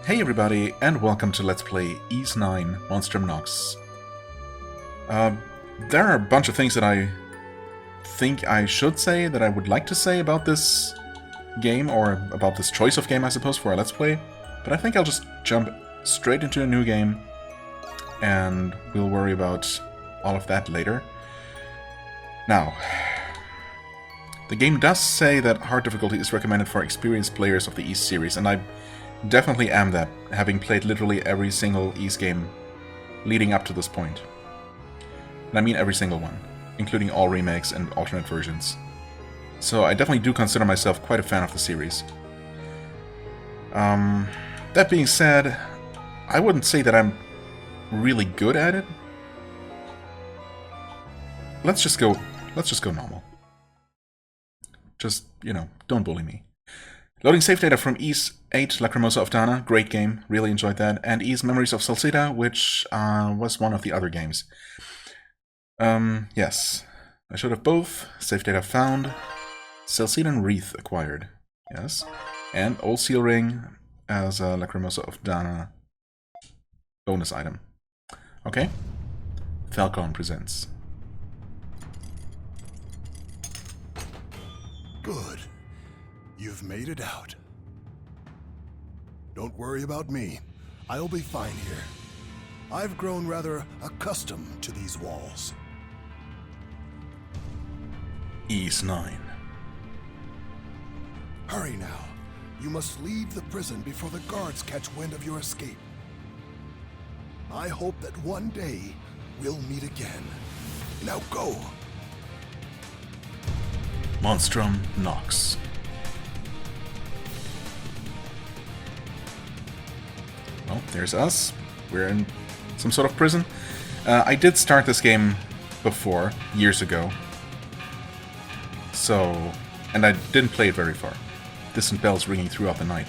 Hey everybody, and welcome to Let's Play Ys 9 Monstrum Nox. There are a bunch of things that I think I should say, that I would like to say about this game, or about this choice of game, I suppose, for a Let's Play, but I think I'll just jump straight into a new game, and we'll worry about all of that later. Now, the game does say that hard difficulty is recommended for experienced players of the Ys series, and I definitely am that, having played literally every single Ys game leading up to this point. And I mean every single one, including all remakes and alternate versions. So I definitely do consider myself quite a fan of the series. That being said, I wouldn't say that I'm really good at it. Let's just go normal. Just, you know, don't bully me. Loading save data from Ys 8, Lacrimosa of Dana, great game, really enjoyed that, and Ys Memories of Salsida, which was one of the other games. Yes, I should have both. Save data found. Salsidan Wreath acquired, yes. And Old Seal Ring as a Lacrimosa of Dana bonus item. Okay. Falcom presents. Good. You've made it out. Don't worry about me. I'll be fine here. I've grown rather accustomed to these walls. Ys 9. Hurry now. You must leave the prison before the guards catch wind of your escape. I hope that one day we'll meet again. Now go! Monstrum Nox. Well, there's us. We're in some sort of prison. I did start this game before, years ago. So, and I didn't play it very far. Distant bells ringing throughout the night.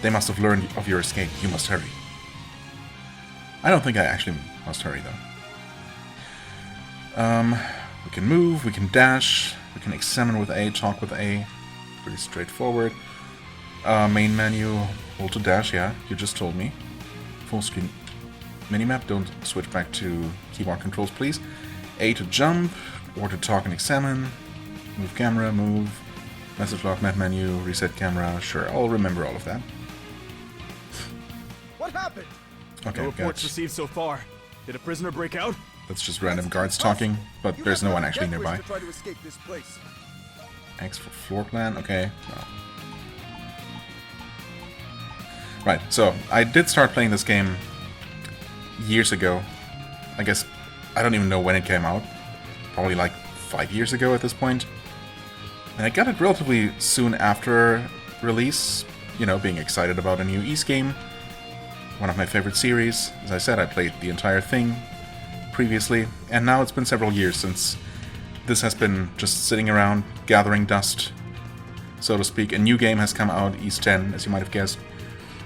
They must have learned of your escape. You must hurry. I don't think I actually must hurry, though. We can move, we can dash, we can examine with A, talk with A. Pretty straightforward. Main menu, hold to dash, yeah, you just told me. Full screen minimap, don't switch back to keyboard controls, please. A to jump, or to talk and examine. Move camera, move. Message log, map menu, reset camera, sure, I'll remember all of that. What happened? Okay, No reports received so far. Did a prisoner break out? That's just random guards talking, but there's no one actually nearby. To try to escape this place. X for floor plan, okay. Well. Right, so I did start playing this game years ago. I guess, I don't even know when it came out. Probably like 5 years ago at this point. And I got it relatively soon after release, you know, being excited about a new Ys game. One of my favorite series. As I said, I played the entire thing previously, and now it's been several years since this has been just sitting around, gathering dust, so to speak. A new game has come out, Ys 10, as you might have guessed,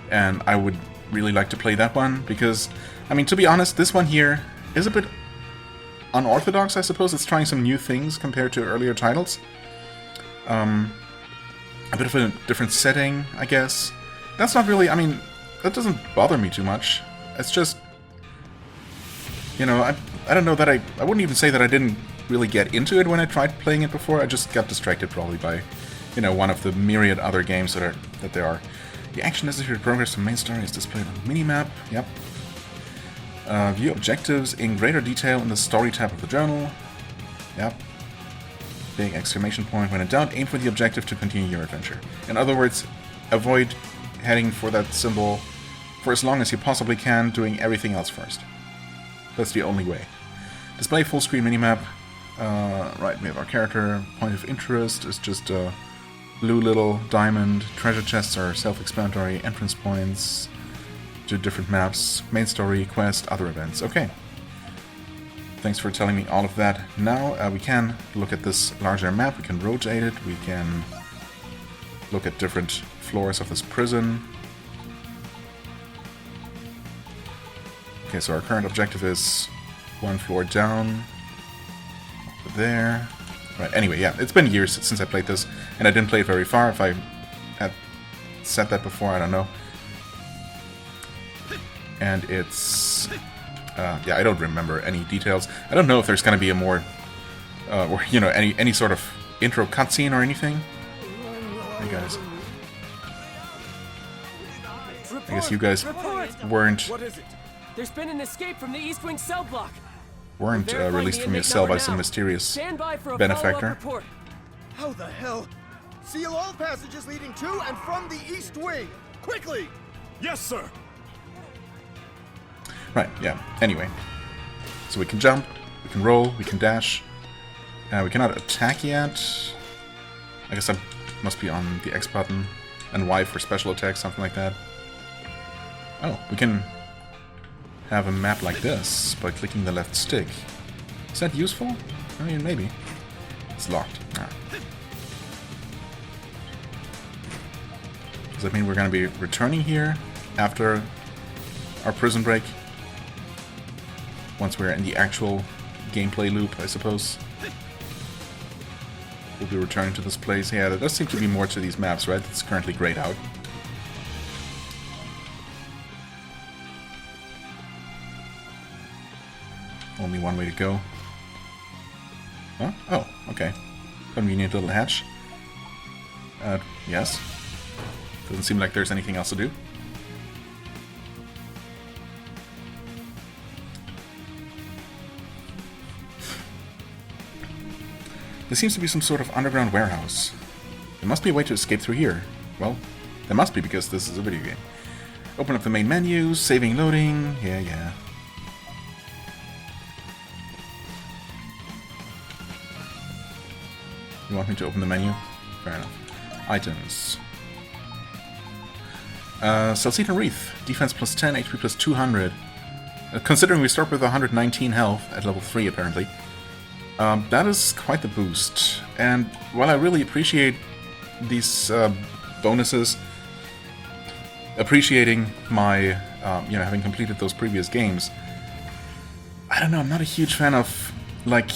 and I would really like to play that one, because, I mean, to be honest, this one here is a bit unorthodox, I suppose. It's trying some new things compared to earlier titles. A bit of a different setting, I guess. That's not really, I mean, that doesn't bother me too much. It's just, you know, I don't know that I wouldn't even say that I didn't really get into it when I tried playing it before. I just got distracted probably by, you know, one of the myriad other games that there are. The action necessary to progress the main story is displayed on the minimap. Yep. View objectives in greater detail in the story tab of the journal. Yep. Big exclamation point. When in doubt, aim for the objective to continue your adventure. In other words, avoid heading for that symbol for as long as you possibly can, doing everything else first. That's the only way. Display full screen minimap. Right, we have our character. Point of interest is just a blue little diamond. Treasure chests are self-explanatory. Entrance points to different maps. Main story, quest, other events. Okay. Thanks for telling me all of that. Now we can look at this larger map. We can rotate it. We can look at different floors of this prison. Okay, so our current objective is one floor down. Over there. Right, anyway, yeah, it's been years since I played this, and I didn't play it very far. If I had said that before, I don't know. And it's... yeah, I don't remember any details. I don't know if there's gonna be a more... or, you know, any sort of intro cutscene or anything. Hey guys. I guess you guys weren't... What is it? There's been an escape from the East Wing cell block. Weren't released from your cell by some mysterious benefactor. How the hell? Seal all passages leading to and from the East Wing! Quickly! Yes, sir. Right, yeah. Anyway. So we can jump, we can roll, we can dash. We cannot attack yet. I guess that must be on the X button. And Y for special attacks, something like that. Oh, we can have a map like this by clicking the left stick. Is that useful? I mean, maybe. It's locked. Ah. Does that mean we're going to be returning here after our prison break? Once we're in the actual gameplay loop, I suppose. We'll be returning to this place. Yeah, there does seem to be more to these maps, right? It's currently grayed out. Only one way to go. Huh? Oh, okay. Convenient little hatch. Yes. Doesn't seem like there's anything else to do. There seems to be some sort of underground warehouse. There must be a way to escape through here. Well, there must be because this is a video game. Open up the main menu, saving, loading. Yeah. You want me to open the menu? Fair enough. Items. Salsita Wreath. Defense plus 10, HP plus 200. Considering we start with 119 health at level 3 apparently. That is quite the boost. And while I really appreciate these bonuses, appreciating my, you know, having completed those previous games, I don't know, I'm not a huge fan of, like,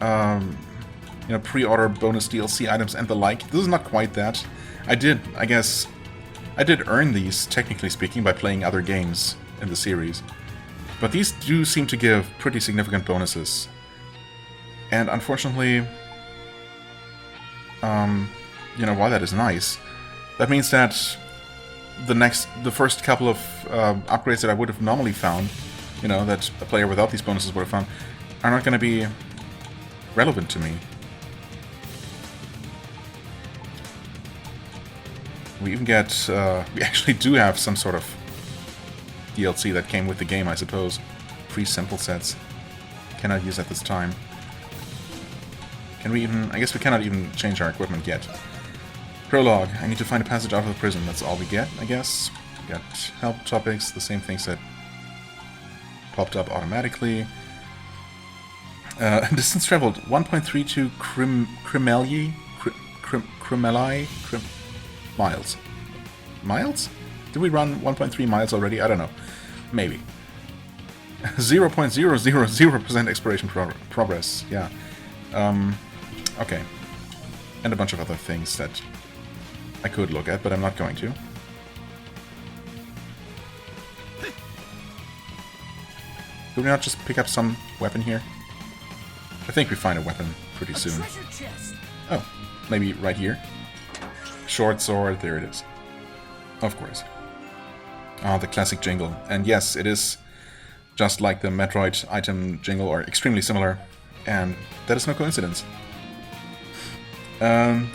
you know, pre-order bonus DLC items and the like. This is not quite that. I did earn these, technically speaking, by playing other games in the series. But these do seem to give pretty significant bonuses. And unfortunately, you know, while that is nice, that means that the first couple of upgrades that I would have normally found, you know, that a player without these bonuses would have found, are not going to be relevant to me. We even get, we actually do have some sort of DLC that came with the game, I suppose. Free simple sets. Cannot use at this time. Can we even... I guess we cannot even change our equipment yet. Prologue. I need to find a passage out of the prison. That's all we get, I guess. We got help topics, the same things that popped up automatically. Distance traveled 1.32 miles. Miles? Did we run 1.3 miles already? I don't know. Maybe. 0.000% exploration progress. Yeah. Okay. And a bunch of other things that I could look at, but I'm not going to. Could we not just pick up some weapon here? I think we find a weapon pretty soon. Oh, maybe right here? Short sword, there it is. Of course. Ah, the classic jingle. And yes, it is just like the Metroid item jingle, or extremely similar. And that is no coincidence.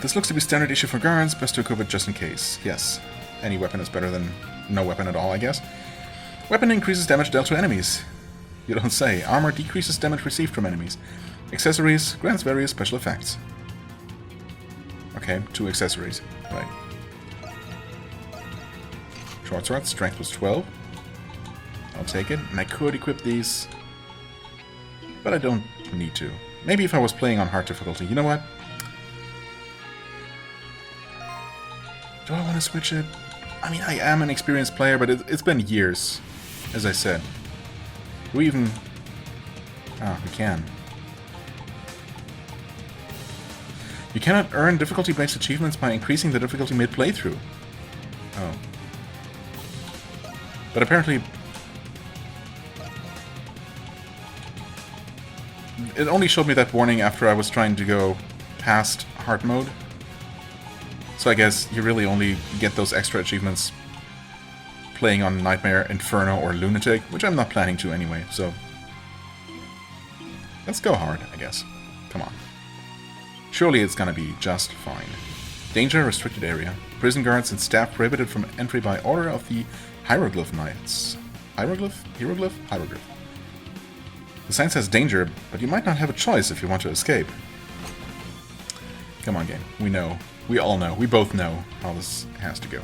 This looks to be standard issue for guards, best to equip it just in case. Yes, any weapon is better than no weapon at all, I guess. Weapon increases damage dealt to enemies. You don't say. Armor decreases damage received from enemies. Accessories grants various special effects. Okay, 2 accessories. Right. Short sword, strength was 12. I'll take it. And I could equip these, but I don't need to. Maybe if I was playing on hard difficulty. You know what? Do I want to switch it? I mean, I am an experienced player, but it's been years, as I said. Do we even... Ah, we can. You cannot earn difficulty-based achievements by increasing the difficulty mid-playthrough. Oh. But apparently... it only showed me that warning after I was trying to go past hard mode. So I guess you really only get those extra achievements playing on Nightmare, Inferno, or Lunatic, which I'm not planning to anyway, so... let's go hard, I guess. Come on. Surely it's gonna be just fine. Danger, restricted area. Prison guards and staff prohibited from entry by order of the Hieroglyph Knights. Hieroglyph? Hieroglyph? Hieroglyph. The sign says danger, but you might not have a choice if you want to escape. Come on, game. We know. We all know. We both know how this has to go. ...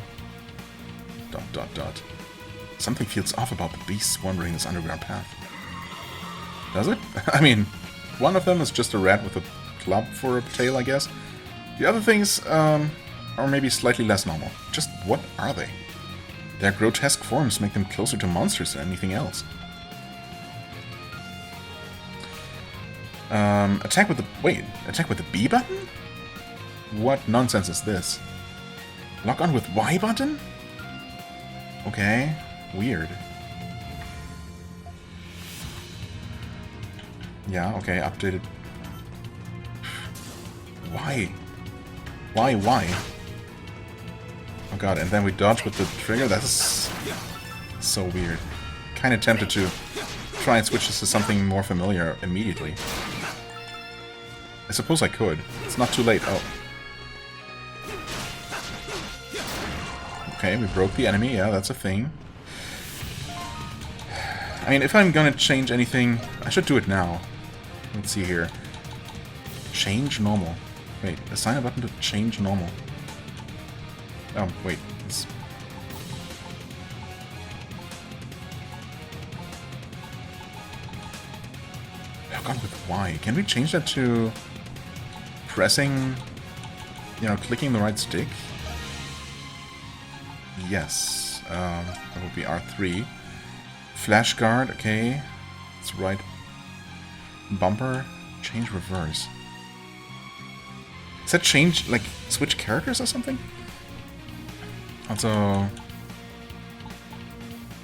Something feels off about the beasts wandering this underground path. Does it? I mean, one of them is just a rat with a club for a tail, I guess. The other things are maybe slightly less normal. Just what are they? Their grotesque forms make them closer to monsters than anything else. Attack with the... wait, attack with the B button? What nonsense is this? Lock on with Y button? Okay, weird. Yeah, okay, updated. Why? Why? Oh god, and then we dodge with the trigger? That's so weird. Kinda tempted to try and switch this to something more familiar immediately. I suppose I could. It's not too late. Oh. Okay, we broke the enemy. Yeah, that's a thing. I mean, if I'm gonna change anything, I should do it now. Let's see here. Change normal. Wait, assign a button to change normal. Oh, wait. It's... lock on with Y. Can we change that to pressing, you know, clicking the right stick? Yes. That would be R3. Flash guard, okay. It's right. Bumper, change reverse. Is that change, like, switch characters or something? Also,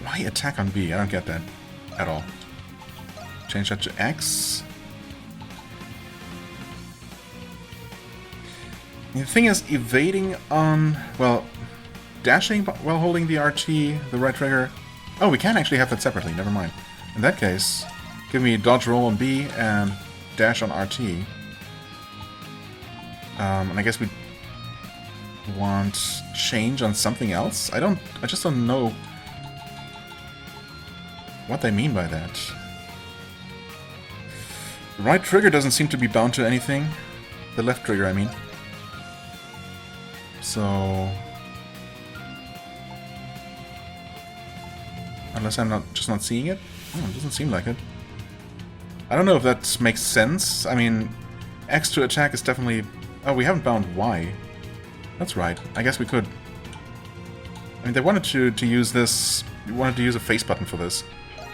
why attack on B? I don't get that at all. Change that to X. The thing is, evading on, well, dashing while holding the RT, the right trigger. Oh, we can actually have that separately, never mind. In that case, give me dodge roll on B and dash on RT. And I guess we want change on something else? I just don't know what they mean by that. The right trigger doesn't seem to be bound to anything. The left trigger, I mean. So... unless I'm just not seeing it? Oh, it doesn't seem like it. I don't know if that makes sense. I mean, X to attack is definitely... oh, we haven't bound Y. That's right. I guess we could... I mean, they wanted to use this... we wanted to use a face button for this.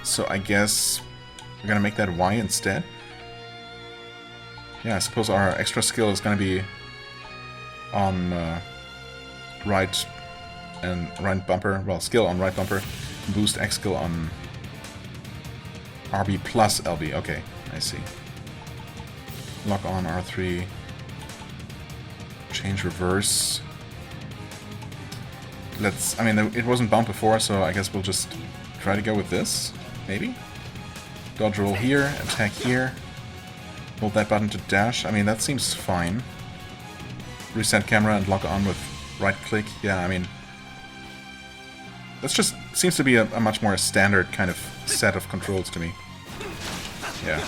So I guess we're gonna make that Y instead. Yeah, I suppose our extra skill is gonna be on right and right bumper. Well, skill on right bumper. Boost X skill on RB plus LB. Okay, I see. Lock on R3. Change reverse. Let's... I mean, it wasn't bound before, so I guess we'll just try to go with this. Maybe? Dodge roll here, attack here. Hold that button to dash. I mean, that seems fine. Reset camera and lock on with right click. Yeah, I mean... that's just seems to be a much more standard kind of set of controls to me. Yeah.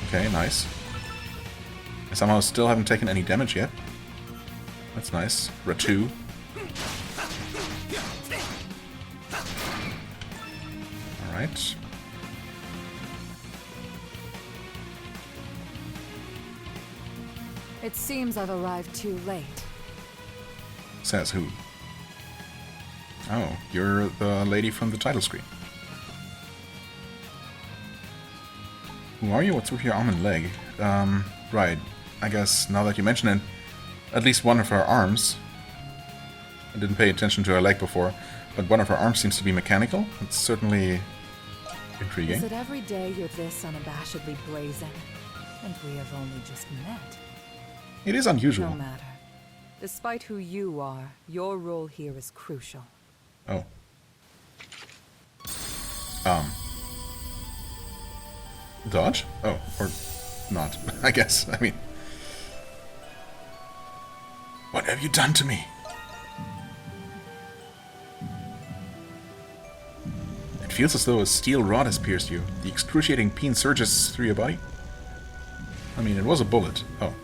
Okay, nice. I somehow still haven't taken any damage yet. That's nice. Ratu. Alright. It seems I've arrived too late. Says who? Oh, you're the lady from the title screen. Who are you? What's with your arm and leg? Right. I guess now that you mention it, at least one of her arms. I didn't pay attention to her leg before, but one of her arms seems to be mechanical. It's certainly intriguing. Is it every day you're this unabashedly brazen? And we have only just met. It is unusual. No matter. Despite who you are, your role here is crucial. Oh. Dodge? Oh, or not, I guess. I mean... What have you done to me? It feels as though a steel rod has pierced you. The excruciating pain surges through your body. I mean, it was a bullet. Oh.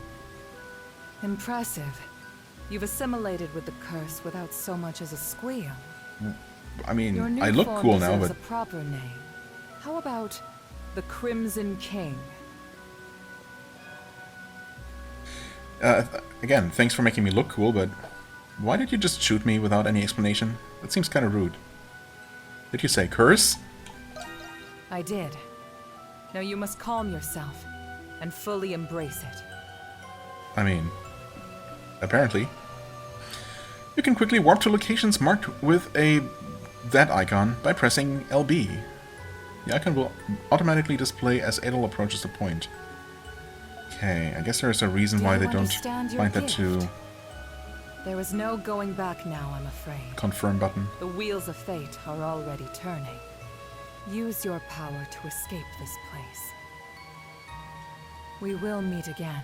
Impressive. You've assimilated with the curse without so much as a squeal. I mean, Your new I look form cool now, deserves but... a proper name. How about the Crimson King? Again, thanks for making me look cool, but... Why did you just shoot me without any explanation? That seems kind of rude. Did you say curse? I did. Now you must calm yourself and fully embrace it. I mean... Apparently. You can quickly warp to locations marked with that icon by pressing LB. The icon will automatically display as Adol approaches the point. Okay, I guess there's a reason why they don't find that to... There is no going back now, I'm afraid. Confirm button. The wheels of fate are already turning. Use your power to escape this place. We will meet again,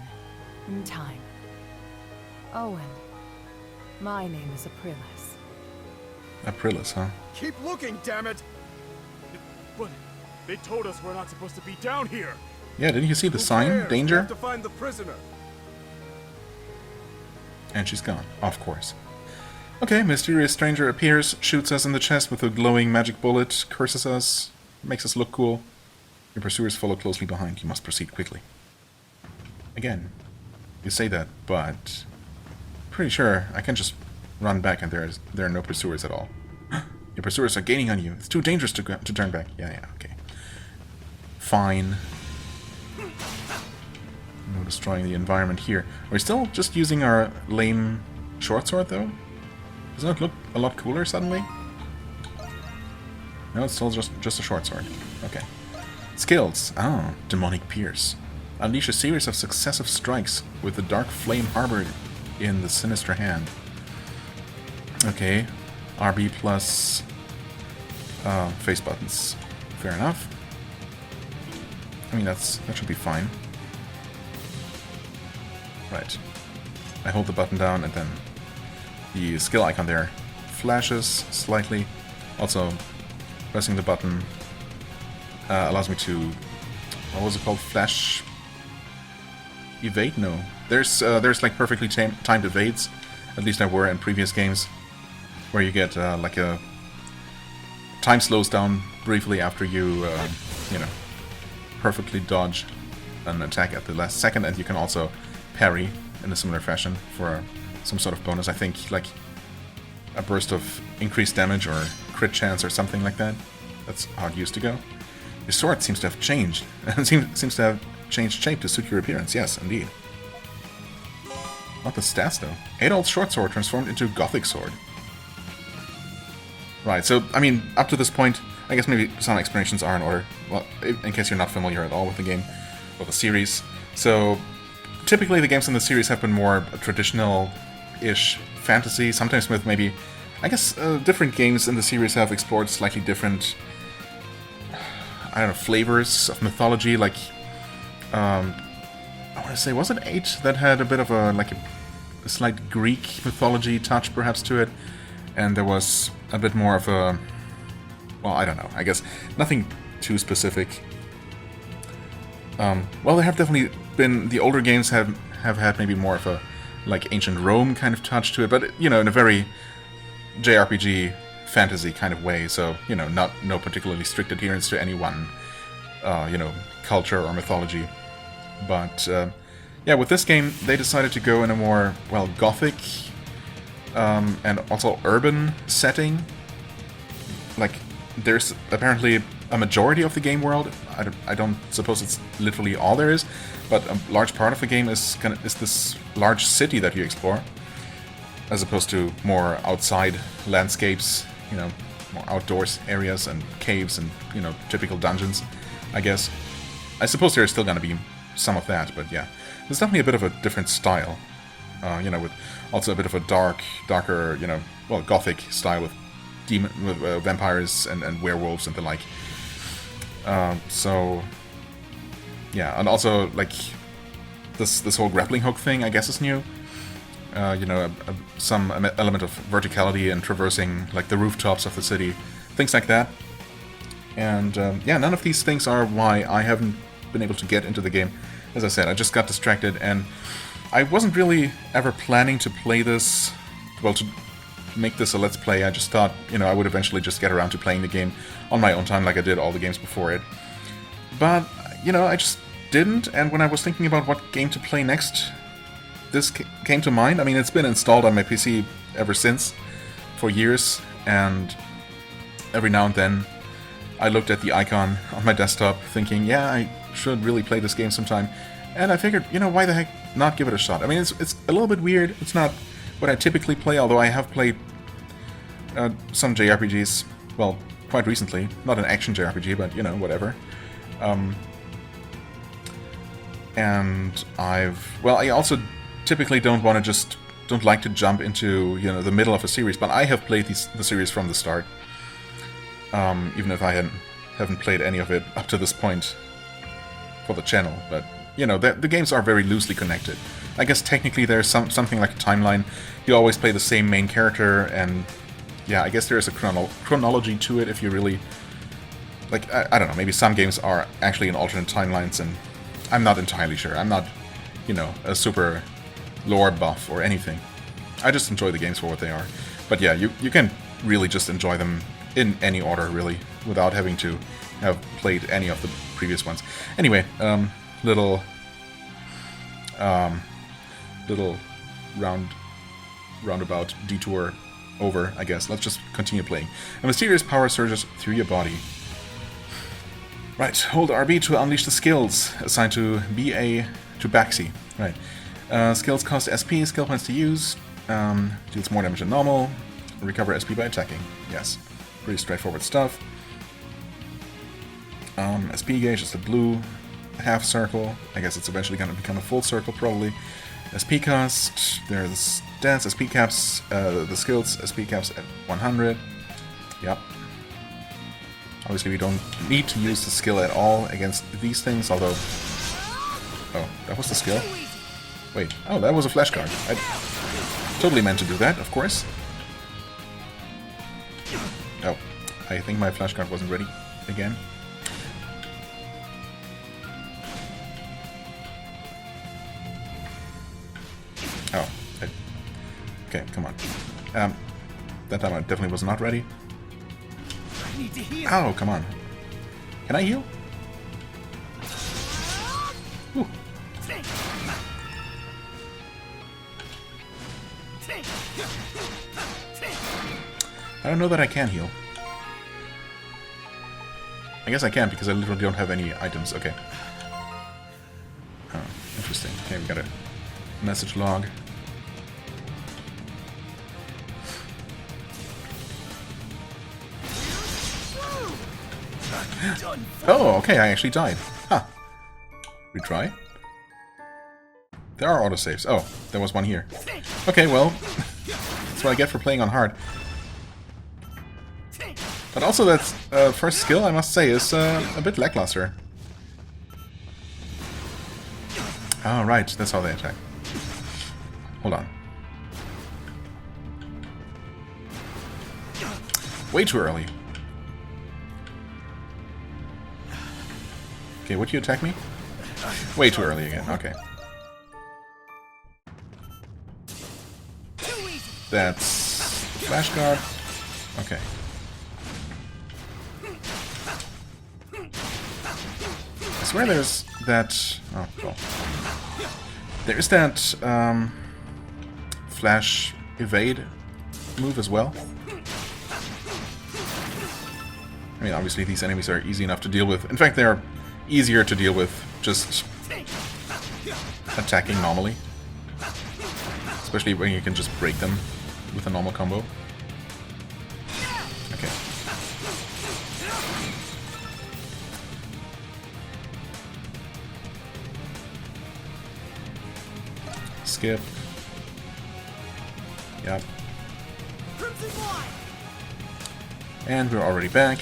in time. Owen, my name is Aprilis. Aprilis, huh? Keep looking, damn it! But they told us we're not supposed to be down here. Yeah, didn't you see the Who sign? cares? We Danger? have to find the prisoner. And she's gone, of course. Okay, mysterious stranger appears, shoots us in the chest with a glowing magic bullet, curses us, makes us look cool. Your pursuers follow closely behind. You must proceed quickly. Again, you say that, but... Pretty sure I can just run back and there are no pursuers at all. Your pursuers are gaining on you. It's too dangerous to turn back. Yeah, okay. Fine. No destroying the environment here. We're still just using our lame short sword, though? Doesn't it look a lot cooler suddenly? No, it's still just a short sword. Okay. Skills. Ah, Demonic Pierce. Unleash a series of successive strikes with the dark flame harbored in the sinister hand. Okay. RB plus face buttons. Fair enough. I mean, that should be fine. Right. I hold the button down and then the skill icon there flashes slightly. Also, pressing the button allows me to... What was it called? Flash... Evade? No. There's like perfectly timed evades. At least there were in previous games. Where you get like a... Time slows down briefly after you, you know, perfectly dodge an attack at the last second, and you can also parry in a similar fashion for some sort of bonus. I think like a burst of increased damage or crit chance or something like that. That's how it used to go. Your sword seems to have changed. It seems to have changed shape to suit your appearance. Yes, indeed. Not the stats though. Adol's short sword transformed into Gothic sword. Right, so, I mean, up to this point, I guess maybe some explanations are in order. Well, in case you're not familiar at all with the game, or the series. So, typically the games in the series have been more traditional-ish fantasy, sometimes with maybe... I guess different games in the series have explored slightly different... I don't know, flavors of mythology, like... I want to say, was it 8 that had a bit of a, like, a slight Greek mythology touch, perhaps, to it? And there was a bit more of a... Well, I don't know. I guess nothing too specific. Well, there have definitely been... The older games have had maybe more of a, like, ancient Rome kind of touch to it. But, you know, in a very JRPG fantasy kind of way. So, you know, no particularly strict adherence to any one, you know, culture or mythology. But, yeah, with this game, they decided to go in a more, well, Gothic... and also urban setting. Like, there's apparently a majority of the game world. I don't suppose it's literally all there is, but a large part of the game is this large city that you explore, as opposed to more outside landscapes, you know, more outdoors areas and caves and, you know, typical dungeons, I guess. I suppose there's still gonna be some of that, but yeah. There's definitely a bit of a different style, you know, with also a bit of a darker, you know, well, gothic style with vampires and werewolves and the like. So, yeah, and also, like, this whole grappling hook thing, I guess, is new. You know, some element of verticality and traversing, like, the rooftops of the city, things like that. And, yeah, none of these things are why I haven't been able to get into the game. As I said, I just got distracted, and I wasn't really ever planning to play this, well, to make this a Let's Play. I just thought, you know, I would eventually just get around to playing the game on my own time like I did all the games before it. But, you know, I just didn't, and when I was thinking about what game to play next, this came to mind. I mean, it's been installed on my PC ever since, for years, and every now and then I looked at the icon on my desktop thinking, yeah, I should really play this game sometime. And I figured, you know, why the heck not give it a shot? I mean, it's a little bit weird. It's not what I typically play, although I have played some JRPGs, well, quite recently. Not an action JRPG, but, you know, whatever. And I also typically don't like to jump into, you know, the middle of a series, but I have played the series from the start. Even if I haven't played any of it up to this point for the channel, but, you know, the games are very loosely connected. I guess technically there's something like a timeline. You always play the same main character, and yeah, I guess there is a chronology to it if you really... Like, I don't know, maybe some games are actually in alternate timelines, and I'm not entirely sure. I'm not, you know, a super lore buff or anything. I just enjoy the games for what they are. But yeah, you can really just enjoy them in any order, really, without having to have played any of the previous ones. Anyway, little roundabout detour over, I guess. Let's just continue playing. A mysterious power surges through your body. Right, hold RB to unleash the skills assigned to BA to Baxi. Right. Skills cost SP, skill points to use, deals more damage than normal, recover SP by attacking. Yes, pretty straightforward stuff. SP gauge is the blue half circle. I guess it's eventually going to become a full circle, probably. SP cost, there's stats, SP caps, the skills, SP caps at 100. Yep. Obviously we don't need to use the skill at all against these things, although... Oh, that was the skill? Wait, oh, that was a flash card. I totally meant to do that, of course. Oh, I think my flash card wasn't ready again. Oh, okay, come on. That time I definitely was not ready. Oh, come on. Can I heal? Ooh. I don't know that I can heal. I guess I can because I literally don't have any items. Okay. Oh, interesting. Okay, we got a message log. Oh, okay, I actually died. Huh. Retry? There are autosaves. Oh, there was one here. Okay, well, that's what I get for playing on hard. But also that first skill, I must say, is a bit lackluster. Oh, right, that's how they attack. Hold on. Way too early. Okay, would you attack me? Way too early again, okay. That's flash guard. Okay. I swear there's that... Oh, well. There is that flash evade move as well. I mean, obviously these enemies are easy enough to deal with. In fact, they're easier to deal with just attacking normally. Especially when you can just break them with a normal combo. Okay. Skip. Yep. And we're already back.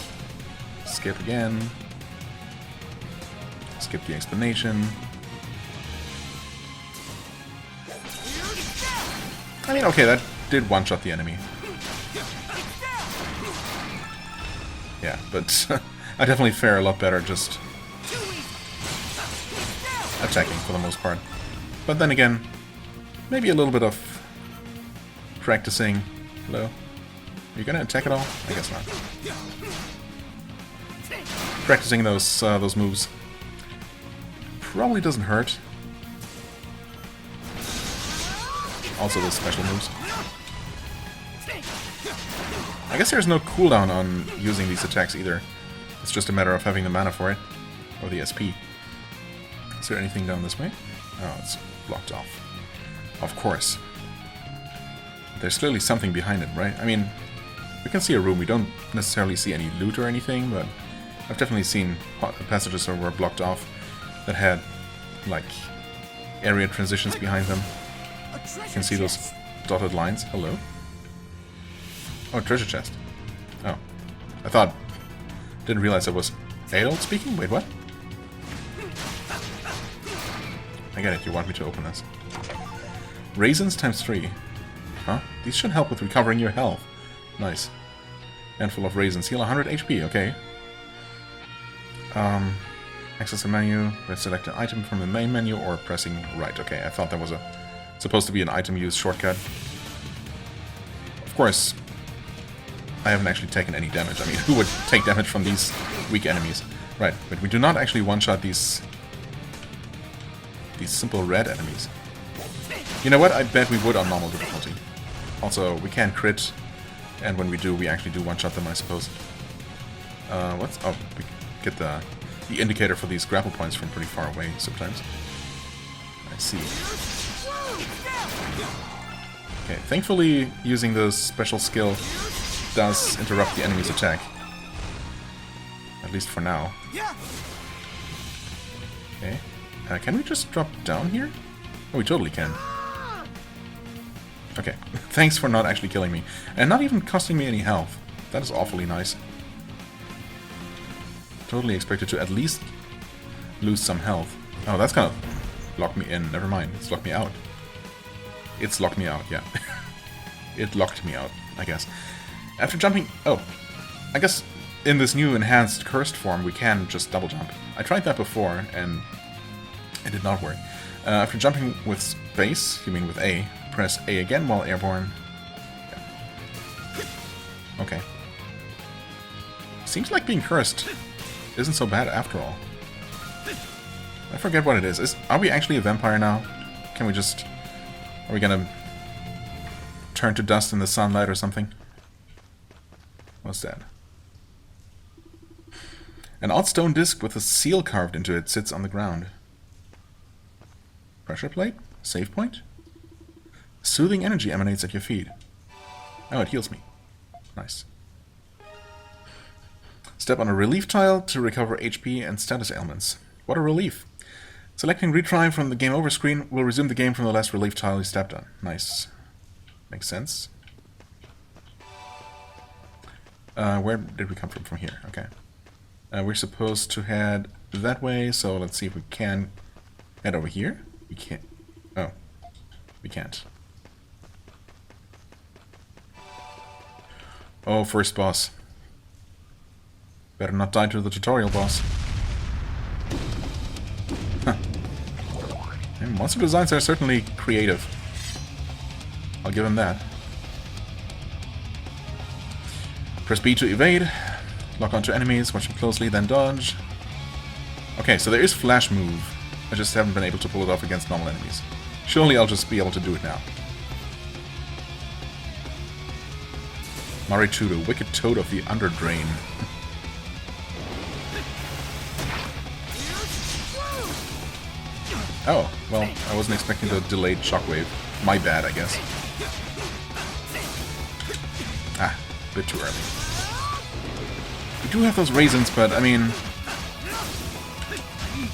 Skip again. Skip the explanation. I mean, okay, that did one-shot the enemy. Yeah, but I definitely fare a lot better just attacking for the most part. But then again, maybe a little bit of practicing. Hello? Are you gonna attack at all? I guess not. Practicing those moves probably doesn't hurt. Also the special moves. I guess there's no cooldown on using these attacks either. It's just a matter of having the mana for it. Or the SP. Is there anything down this way? Oh, it's blocked off. Of course. There's clearly something behind it, right? I mean, we can see a room. We don't necessarily see any loot or anything, but I've definitely seen passages that were blocked off that had, like, area transitions behind them. You can see those dotted lines. Hello? Oh, treasure chest. Oh. I thought... Didn't realize it was Adol speaking? Wait, what? I get it, you want me to open this. Raisins times 3. Huh? These should help with recovering your health. Nice. Handful of raisins. Heal 100 HP, okay. Access the menu. Let's select an item from the main menu or pressing right. Okay, I thought that was supposed to be an item use shortcut. Of course, I haven't actually taken any damage. I mean, who would take damage from these weak enemies? Right, but we do not actually one-shot these simple red enemies. You know what? I bet we would on normal difficulty. Also, we can crit, and when we do, we actually do one-shot them, I suppose. What's... Oh, we get the indicator for these grapple points from pretty far away sometimes. I see. Okay, thankfully, using the special skill does interrupt the enemy's attack. At least for now. Okay. Can we just drop down here? Oh, we totally can. Okay. Thanks for not actually killing me. And not even costing me any health. That is awfully nice. Totally expected to at least lose some health. Oh, that's gonna lock me in. Never mind. It's locked me out. It's locked me out, yeah. It locked me out, I guess. After jumping... Oh. I guess in this new enhanced cursed form, we can just double jump. I tried that before, and it did not work. After jumping with space, you mean with A, press A again while airborne. Yeah. Okay. Seems like being cursed isn't so bad after all. I forget what it is. Are we actually a vampire now? Can we just... Are we gonna turn to dust in the sunlight or something? What's that? An odd stone disc with a seal carved into it sits on the ground. Pressure plate? Save point? Soothing energy emanates at your feet. Oh, it heals me. Nice. Step on a relief tile to recover HP and status ailments. What a relief. Selecting retry from the game over screen will resume the game from the last relief tile you stepped on. Nice. Makes sense. Where did we come from here? Okay. We're supposed to head that way, so let's see if we can head over here. We can't. Oh. We can't. Oh, first boss. Better not die to the tutorial boss. Huh. And monster designs are certainly creative. I'll give him that. Press B to evade. Lock onto enemies, watch them closely, then dodge. Okay, so there is flash move. I just haven't been able to pull it off against normal enemies. Surely I'll just be able to do it now. Maritu, the wicked toad of the Underdrain. Oh, well, I wasn't expecting the delayed shockwave. My bad, I guess. Ah, a bit too early. We do have those raisins, but, I mean...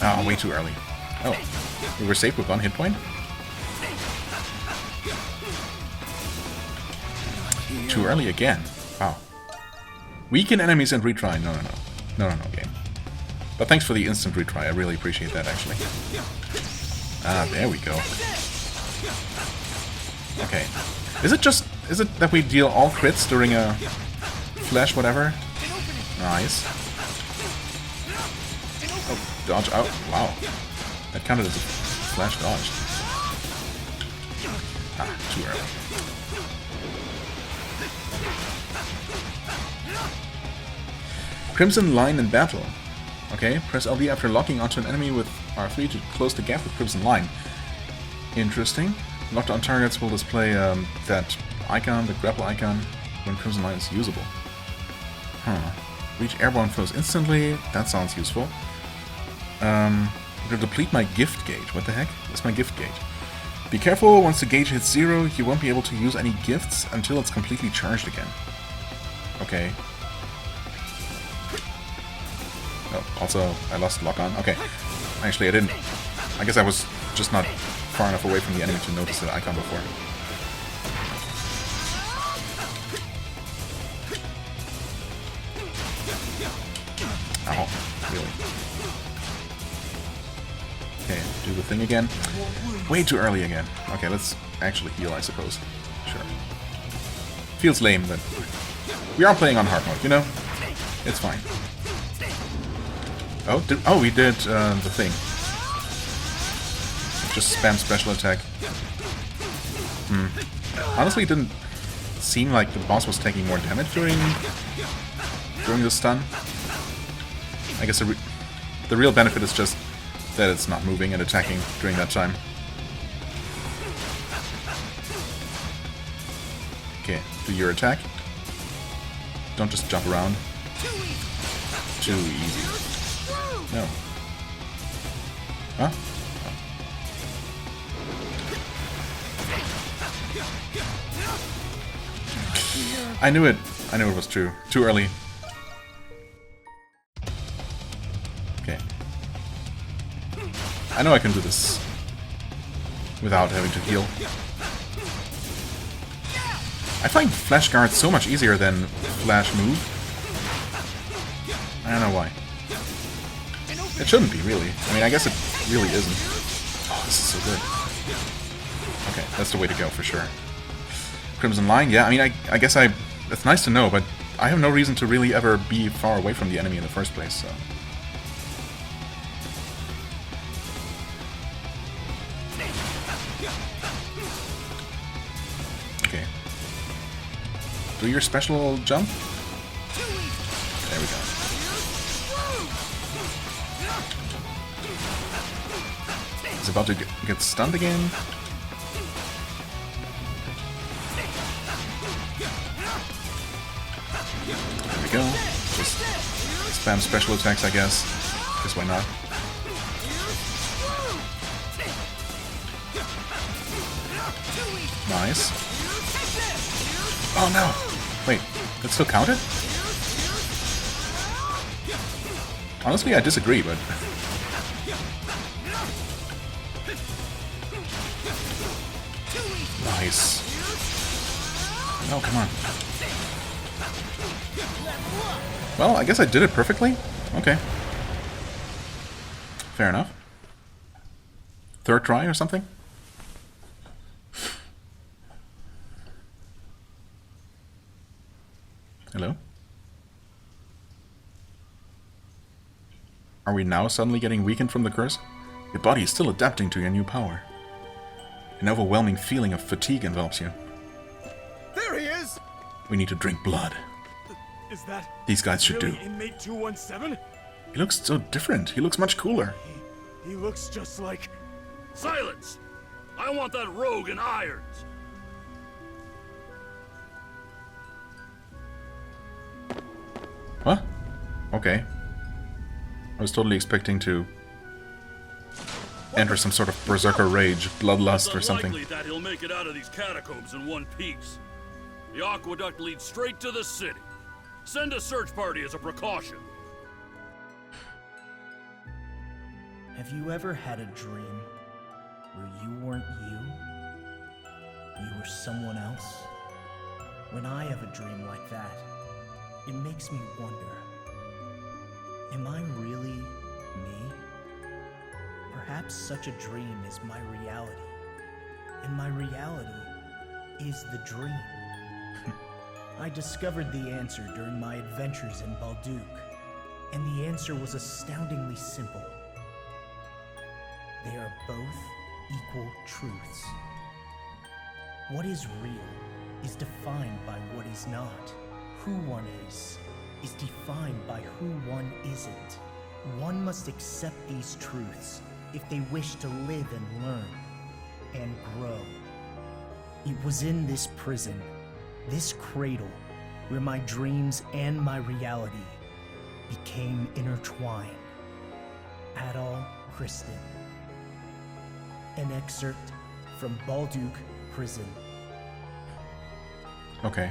Oh, way too early. Oh, we were safe with 1 hit point? Too early again. Wow. Weaken enemies and retry. No, game. But thanks for the instant retry. I really appreciate that, actually. Ah, there we go. Okay. Is it that we deal all crits during a flash whatever? Nice. Oh, dodge out. Wow. That counted as a flash dodge. Ah, too early. Crimson Line in battle. Okay, press LB after locking onto an enemy with R3 to close the gap with Crimson Line. Interesting. Locked on targets will display that icon, the grapple icon, when Crimson Line is usable. Huh. Reach airborne foes instantly. That sounds useful. It'll deplete my gift gauge. What the heck? That's my gift gauge. Be careful, once the gauge hits 0, you won't be able to use any gifts until it's completely charged again. Okay. Oh, also, I lost lock on. Okay. Actually, I didn't. I guess I was just not far enough away from the enemy to notice the icon before. Ow. Really? Okay, do the thing again. Way too early again. Okay, let's actually heal, I suppose. Sure. Feels lame, but we are playing on hard mode, you know? It's fine. Oh, we did the thing. Just spam special attack. Honestly, it didn't seem like the boss was taking more damage during the stun. I guess the real benefit is just that it's not moving and attacking during that time. Okay, do your attack. Don't just jump around. Too easy. No. Huh? Oh. I knew it. I knew it was true. Too early. Okay. I know I can do this without having to heal. I find Flash Guard so much easier than Flash Move. I don't know why. It shouldn't be, really. I mean, I guess it really isn't. Oh, this is so good. Okay, that's the way to go, for sure. Crimson Line, yeah, I mean, I guess it's nice to know, but I have no reason to really ever be far away from the enemy in the first place, so... Okay. Do your special jump? There we go. He's about to get stunned again. There we go. Just spam special attacks, I guess. Because why not? Nice. Oh no! Wait, that still counted? Honestly, I disagree, but... Nice. Oh, come on. Well, I guess I did it perfectly. Okay. Fair enough. Third try or something? Hello? Are we now suddenly getting weakened from the curse? Your body is still adapting to your new power. An overwhelming feeling of fatigue envelops you. There he is! We need to drink blood. Is that These guys should really do. Inmate 217? He looks so different. He looks much cooler. He looks just like... Silence! I want that rogue in irons! What? Okay. I was totally expecting to... enter some sort of berserker rage, bloodlust or It's something. unlikely that he'll make it out of these catacombs in one piece. The aqueduct leads straight to the city. Send a search party as a precaution. Have you ever had a dream where you weren't you? You were someone else? When I have a dream like that, it makes me wonder, am I really me? Perhaps such a dream is my reality, and my reality is the dream. I discovered the answer during my adventures in Balduq, and the answer was astoundingly simple. They are both equal truths. What is real is defined by what is not. Who one is defined by who one isn't. One must accept these truths if they wish to live and learn and grow. It was in this prison, this cradle, where my dreams and my reality became intertwined. Adol, Christin. An excerpt from Balduq Prison. Okay.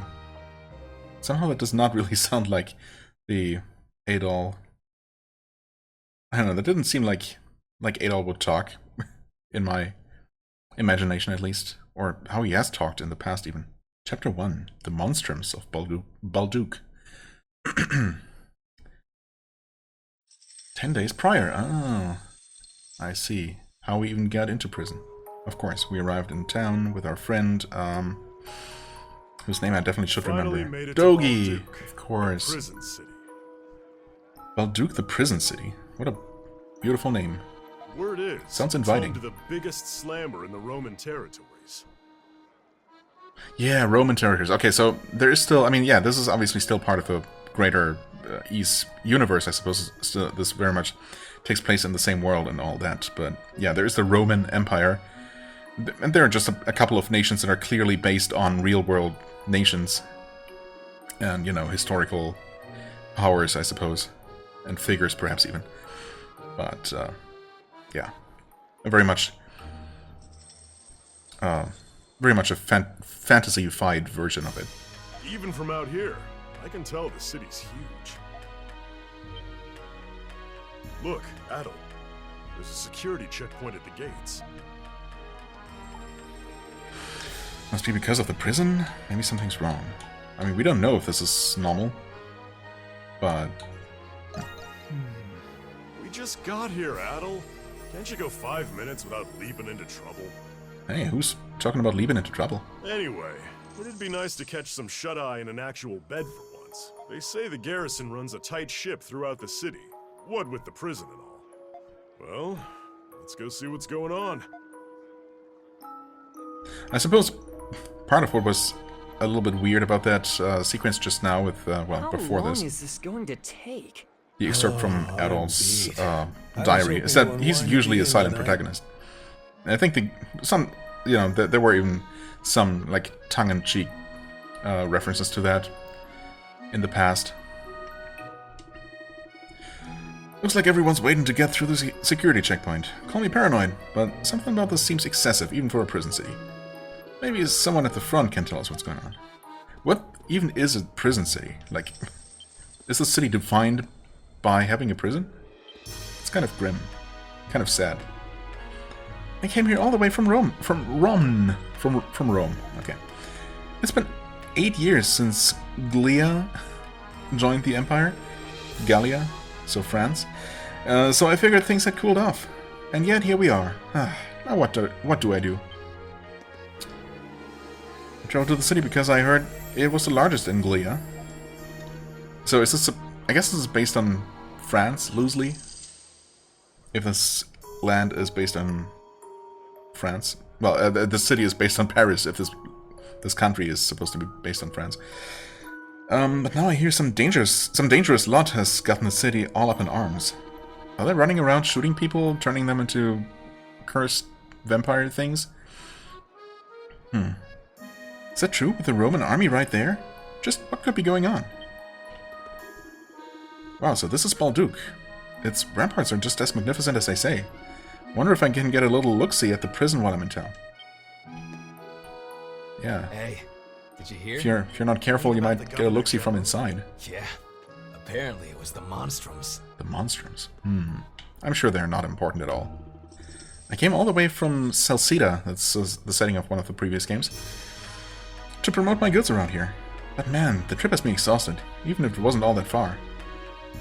Somehow that does not really sound like the Adol. I don't know, that didn't seem like Adol would talk, in my imagination at least. Or how he has talked in the past even. Chapter 1, The Monstrums of Balduq. 10 days prior. Oh, I see. How we even got into prison. Of course, we arrived in town with our friend, whose name I definitely should remember. Dogi, of course. Prison city. Balduq, the prison city. What a beautiful name. Word is, Sounds inviting. it's home to the biggest slammer in the Roman territories. Yeah, Roman territories. Okay, so there is still, I mean, yeah, this is obviously still part of the greater East universe, I suppose. Still, this very much takes place in the same world and all that. But yeah, there is the Roman Empire. And there are just a couple of nations that are clearly based on real-world nations. And, you know, historical powers, I suppose. And figures, perhaps, even. But, yeah. Very much a fantasy-fied version of it. Even from out here, I can tell the city's huge. Look, Adol. There's a security checkpoint at the gates. Must be because of the prison? Maybe something's wrong. I mean, we don't know if this is normal. But... We just got here, Adol. Can't you go 5 minutes without leaping into trouble? Hey, who's talking about leaping into trouble? Anyway, it'd be nice to catch some shut-eye in an actual bed for once. They say the garrison runs a tight ship throughout the city. What with the prison and all. Well, let's go see what's going on. I suppose part of what was a little bit weird about that sequence just now with, well, before this... How long is this going to take? The excerpt from Adol's diary is that he's usually a silent protagonist. And I think there were even some, like, tongue-in-cheek references to that in the past. Looks like everyone's waiting to get through the security checkpoint. Call me paranoid, but something about this seems excessive, even for a prison city. Maybe someone at the front can tell us what's going on. What even is a prison city? Like, is the city defined by having a prison? It's kind of grim. Kind of sad. I came here all the way from Rome. From Rome. Okay. It's been 8 years since Gallia joined the Empire. Gallia, so France. So I figured things had cooled off. And yet here we are. Now what do I do? I traveled to the city because I heard it was the largest in Gallia. So is this I guess this is based on France, loosely? If this land is based on France. Well, the city is based on Paris, if this country is supposed to be based on France. But now I hear some dangerous lot has gotten the city all up in arms. Are they running around shooting people, turning them into cursed vampire things? Is that true with the Roman army right there? Just what could be going on? Wow, so this is Balduq. Its ramparts are just as magnificent as they say. Wonder if I can get a little look-see at the prison while I'm in town. Yeah. Hey, did you hear? If you're not careful, you might get a look-see from inside. Yeah. Apparently it was the Monstrums. The Monstrums. I'm sure they're not important at all. I came all the way from Salceda, that's the setting of one of the previous games, to promote my goods around here. But man, the trip has me exhausted, even if it wasn't all that far.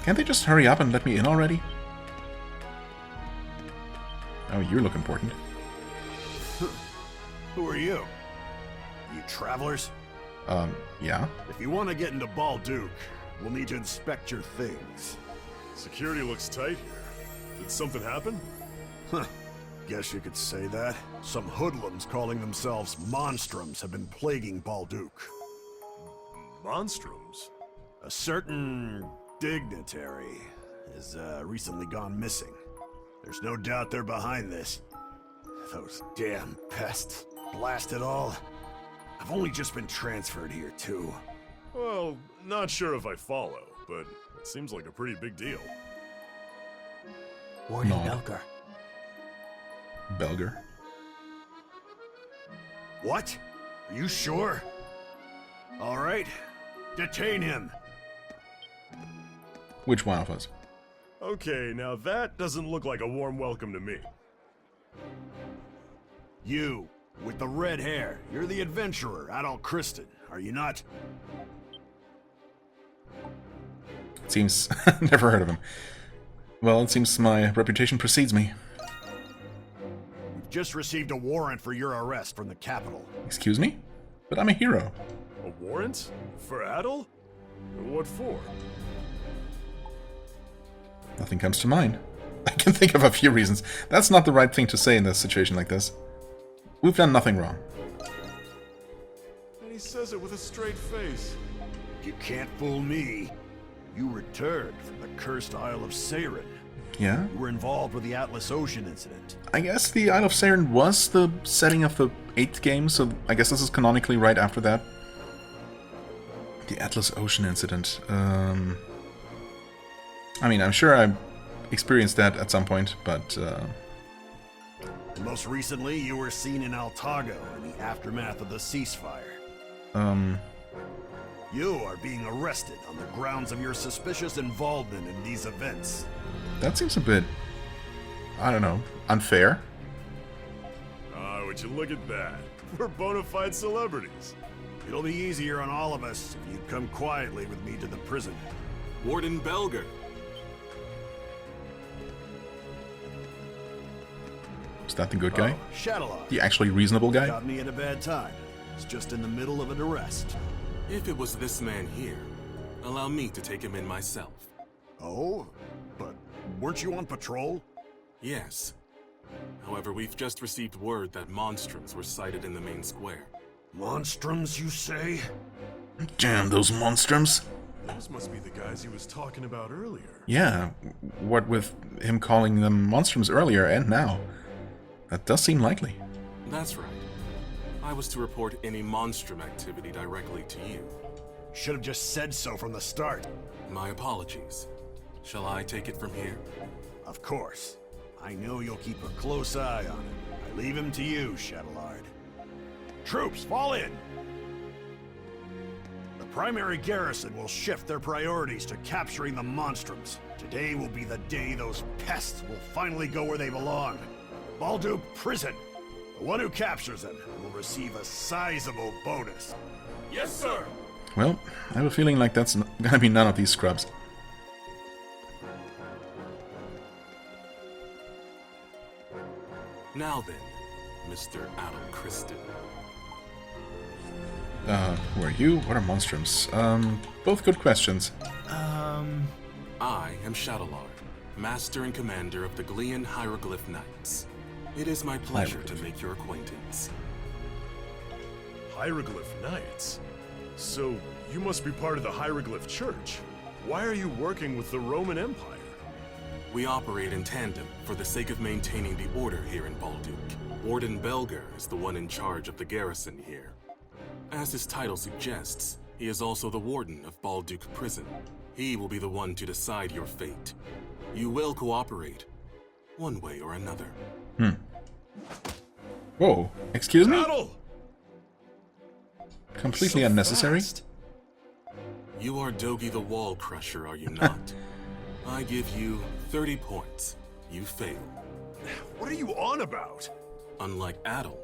Can't they just hurry up and let me in already? Oh, you look important. Who are you? You travelers? Yeah? If you want to get into Balduq, we'll need to inspect your things. Security looks tight here. Did something happen? Huh. Guess you could say that. Some hoodlums calling themselves Monstrums have been plaguing Balduq. Monstrums? A certain dignitary has recently gone missing. There's no doubt they're behind this. Those damn pests. Blast it all. I've only just been transferred here, too. Well, not sure if I follow, but it seems like a pretty big deal. Warden No. Belger. Belger? What? Are you sure? All right. Detain him. Which one of us? Okay, now that doesn't look like a warm welcome to me. You, with the red hair. You're the adventurer, Adol Christin, are you not? It seems... never heard of him. Well, it seems my reputation precedes me. We've just received a warrant for your arrest from the capital. Excuse me? But I'm a hero. A warrant? For Adol? What for? Nothing comes to mind. I can think of a few reasons. That's not the right thing to say in a situation like this. We've done nothing wrong. And he says it with a straight face. You can't fool me. You returned from the cursed Isle of Seiren. Yeah? You were involved with the Atlas Ocean incident. I guess the Isle of Seiren was the setting of the 8th game, so I guess this is canonically right after that. The Atlas Ocean incident. I mean, I'm sure I experienced that at some point, but... And most recently, you were seen in Altago in the aftermath of the ceasefire. You are being arrested on the grounds of your suspicious involvement in these events. That seems a bit... I don't know, unfair. Ah, would you look at that. We're bona fide celebrities. It'll be easier on all of us if you come quietly with me to the prison. Warden Belger. Is that the good guy? Oh, shadowy. The actually reasonable guy? Got me at a bad time. It's just in the middle of an arrest. If it was this man here, allow me to take him in myself. Oh? But weren't you on patrol? Yes. However, we've just received word that Monstrums were sighted in the main square. Monstrums, you say? Damn, those Monstrums. Those must be the guys he was talking about earlier. Yeah, what with him calling them Monstrums earlier and now. That does seem likely. That's right. I was to report any Monstrum activity directly to you. Should have just said so from the start. My apologies. Shall I take it from here? Of course. I know you'll keep a close eye on him. I leave him to you, Shadowlard. Troops, fall in! The primary garrison will shift their priorities to capturing the Monstrums. Today will be the day those pests will finally go where they belong. Balduq Prison. The one who captures them will receive a sizable bonus. Yes, sir! Well, I have a feeling like that's gonna be none of these scrubs. Now then, Mr. Adol Christin. Who are you? What are Monstrums? Both good questions. I am Shadowlard, Master and Commander of the Glean Hieroglyph Knights. It is my pleasure to make your acquaintance. Hieroglyph Knights? So, you must be part of the Hieroglyph Church. Why are you working with the Roman Empire? We operate in tandem for the sake of maintaining the order here in Balduq. Warden Belger is the one in charge of the garrison here. As his title suggests, he is also the warden of Balduq Prison. He will be the one to decide your fate. You will cooperate, one way or another. Whoa, excuse me? Adol! Completely So unnecessary. fast. You are Dogi the Wall Crusher, are you not? I give you 30 points. You fail. What are you on about? Unlike Adol,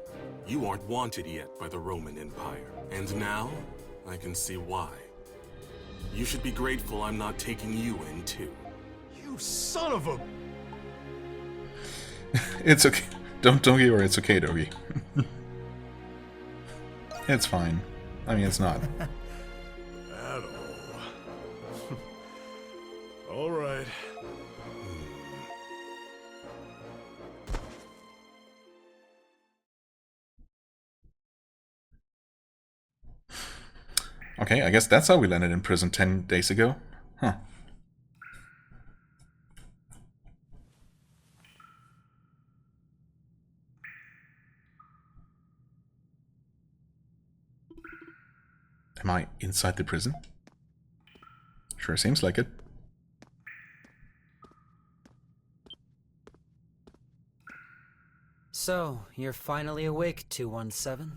you aren't wanted yet by the Roman Empire. And now, I can see why. You should be grateful I'm not taking you in, too. You son of a... It's okay. Don't Dogi or it's okay, Dogi. It's fine. I mean, it's not. Adol. All right. Okay, I guess that's how we landed in prison 10 days ago. Huh. Am I inside the prison? Sure seems like it. So, you're finally awake, 217?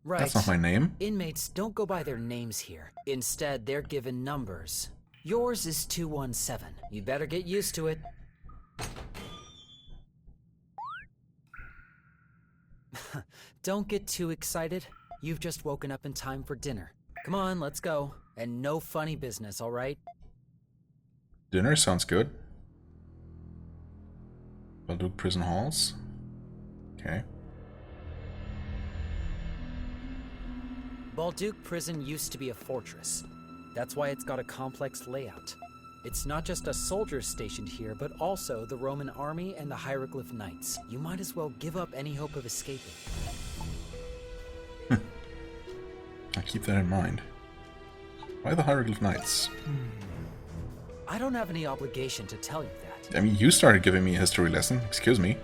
Right. That's not my name. Inmates don't go by their names here. Instead, they're given numbers. Yours is 217. You better get used to it. Don't get too excited. You've just woken up in time for dinner. Come on, let's go. And no funny business, alright? Dinner sounds good. Balduq prison halls. Okay. Balduq prison used to be a fortress. That's why it's got a complex layout. It's not just us soldiers stationed here, but also the Roman army and the Hieroglyph Knights. You might as well give up any hope of escaping. I'll keep that in mind. Why the Hieroglyph Knights? I don't have any obligation to tell you that. I mean, you started giving me a history lesson. Excuse me.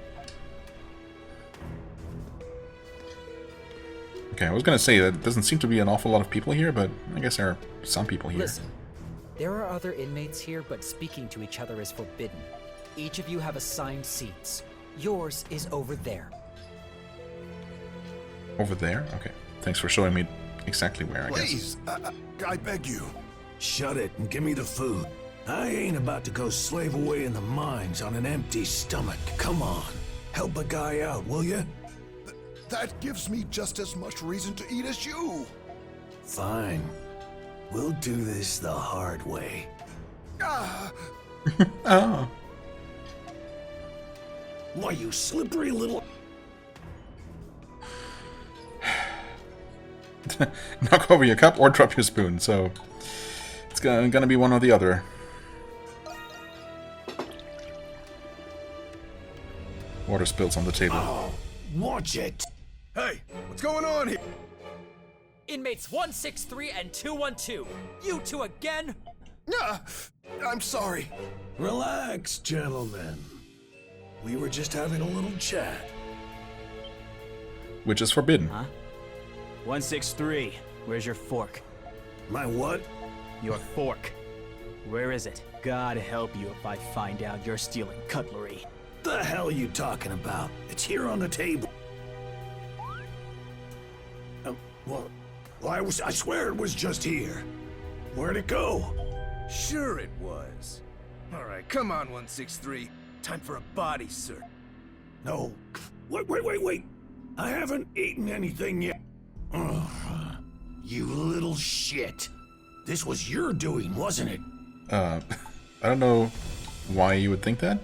Okay, I was gonna say that doesn't seem to be an awful lot of people here, but I guess there are some people here. Listen, there are other inmates here, but speaking to each other is forbidden. Each of you have assigned seats. Yours is over there. Over there? Okay. Thanks for showing me exactly where, I Please, I beg you. Shut it and give me the food. I ain't about to go slave away in the mines on an empty stomach. Come on, help a guy out, will you? That gives me just as much reason to eat as you. Fine. We'll do this the hard way. Ah, Oh. Why, you slippery little... Knock over your cup or drop your spoon, so it's gonna be one or the other. Water spills on the table. Oh, watch it! Hey, what's going on here? Inmates 163 and 212. You two again? ah, I'm sorry. Relax, gentlemen. We were just having a little chat. Which is forbidden. Huh? 163, where's your fork? My what? Your fork. Where is it? God help you if I find out you're stealing cutlery. The hell you talking about? It's here on the table. Well, I swear it was just here. Where'd it go? Sure it was. All right, come on, 163. Time for a body search. No. Wait. I haven't eaten anything yet. Ugh, you little shit. This was your doing, wasn't it? I don't know why you would think that.